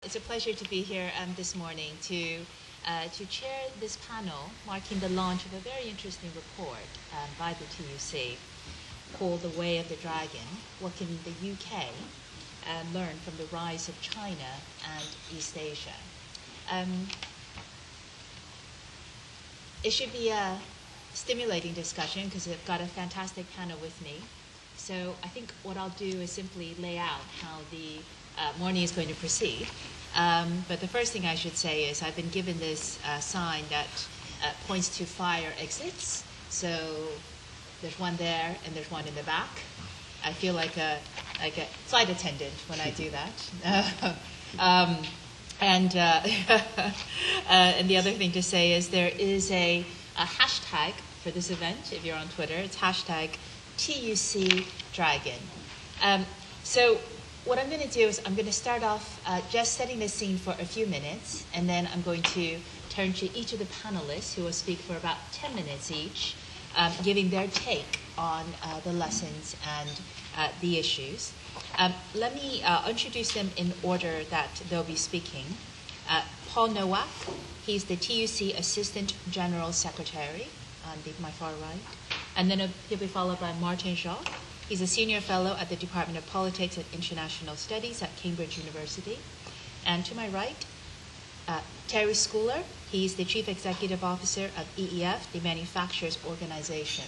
It's a pleasure to be here this morning to chair this panel marking the launch of a very interesting report by the TUC called The Way of the Dragon. What can the UK learn from the rise of China and East Asia? It should be a stimulating discussion because I've got a fantastic panel with me. So I think what I'll do is simply lay out how the morning is going to proceed. But the first thing I should say is I've been given this sign that points to fire exits. So there's one there and there's one in the back. I feel like a flight attendant when I do that. And the other thing to say is there is a hashtag for this event. If you're on Twitter, it's hashtag TUC Dragon. So what I'm going to do is I'm going to start off just setting the scene for a few minutes, and then I'm going to turn to each of the panelists who will speak for about 10 minutes each, giving their take on the lessons and the issues. Let me introduce them in order that they'll be speaking. Paul Nowak, he's the TUC Assistant General Secretary on my far right. And then he'll be followed by Martin Jacques. He's a Senior Fellow at the Department of Politics and International Studies at Cambridge University. And to my right, Terry Schooler. He's the Chief Executive Officer of EEF, the Manufacturers Organization.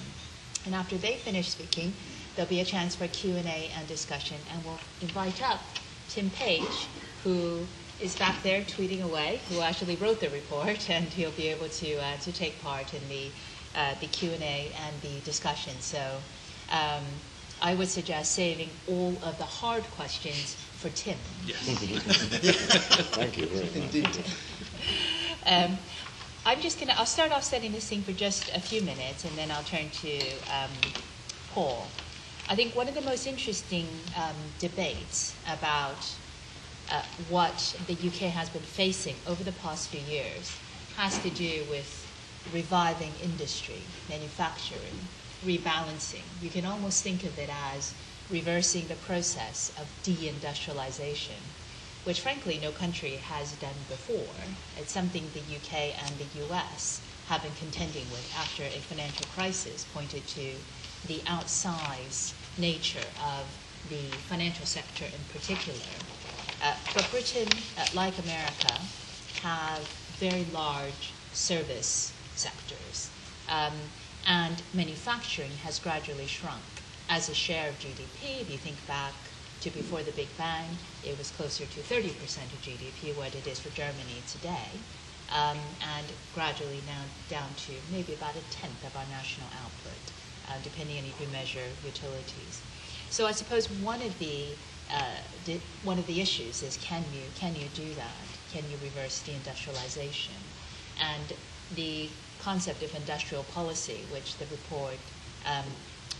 And after they finish speaking, there'll be a chance for Q&A and discussion. And we'll invite up Tim Page, who is back there tweeting away, who actually wrote the report, and he'll be able to take part in the Q&A and the discussion. So I would suggest saving all of the hard questions for Tim. Yes. Thank you very much. Indeed. I'll start off setting this scene for just a few minutes, and then I'll turn to Paul. I think one of the most interesting debates about what the UK has been facing over the past few years has to do with reviving industry, manufacturing, rebalancing. You can almost think of it as reversing the process of deindustrialization, which frankly no country has done before. It's something the UK and the US have been contending with after a financial crisis pointed to the outsized nature of the financial sector in particular. But Britain, like America, have very large service sectors. And manufacturing has gradually shrunk as a share of GDP. If you think back to before the Big Bang, it was closer to 30% of GDP, what it is for Germany today, and gradually now down to maybe about a tenth of our national output, depending on if you measure utilities. So I suppose one of the issues is can you do that? Can you reverse deindustrialization? And the concept of industrial policy, which the report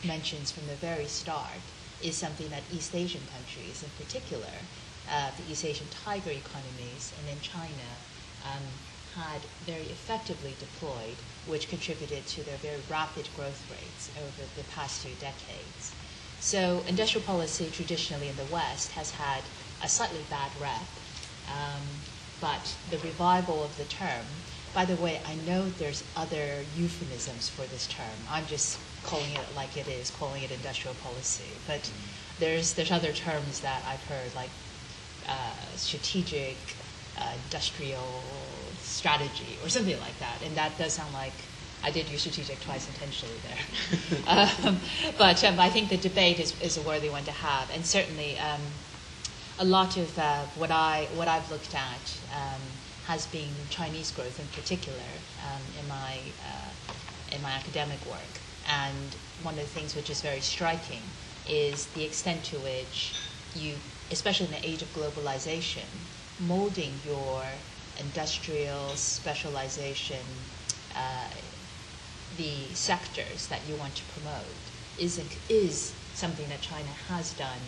mentions from the very start, is something that East Asian countries, in particular, the East Asian tiger economies, and then China, had very effectively deployed, which contributed to their very rapid growth rates over the past few decades. So industrial policy traditionally in the West has had a slightly bad rep, but the revival of the term, by the way, I know there's other euphemisms for this term. I'm just calling it like it is, calling it industrial policy. But there's other terms that I've heard, like strategic industrial strategy or something like that. And that does sound like I did use strategic twice intentionally there. But I think the debate is a worthy one to have. And certainly a lot of what I've looked at has been Chinese growth in particular in my academic work. And one of the things which is very striking is the extent to which you, especially in the age of globalization, molding your industrial specialization, the sectors that you want to promote is something that China has done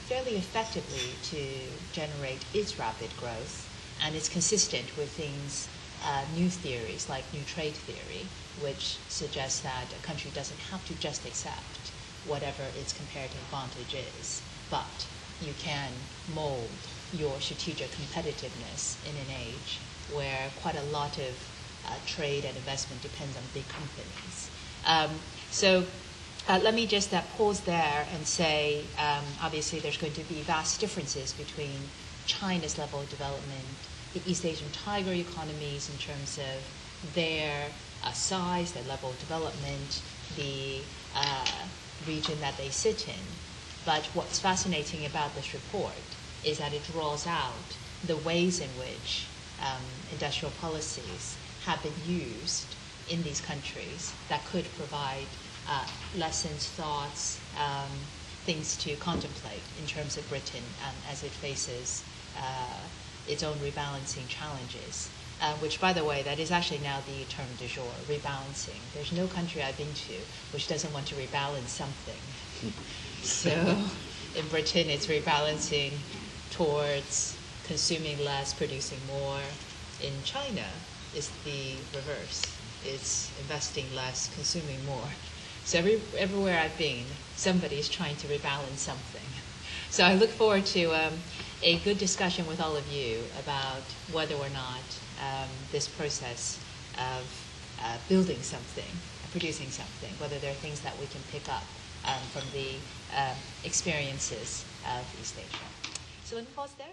fairly effectively to generate its rapid growth. And it's consistent with things, new theories like new trade theory, which suggests that a country doesn't have to just accept whatever its comparative advantage is, but you can mold your strategic competitiveness in an age where quite a lot of trade and investment depends on big companies. Let me just pause there and say, obviously there's going to be vast differences between China's level of development, the East Asian tiger economies in terms of their size, their level of development, the region that they sit in. But what's fascinating about this report is that it draws out the ways in which industrial policies have been used in these countries that could provide lessons, thoughts, things to contemplate in terms of Britain as it faces its own rebalancing challenges, which, by the way, that is actually now the term du jour, rebalancing. There's no country I've been to which doesn't want to rebalance something. So in Britain, it's rebalancing towards consuming less, producing more. In China, it's the reverse. It's investing less, consuming more. So everywhere I've been, somebody's trying to rebalance something. So I look forward to a good discussion with all of you about whether or not this process of building something, producing something, whether there are things that we can pick up from the experiences of East Asia. So let me pause there.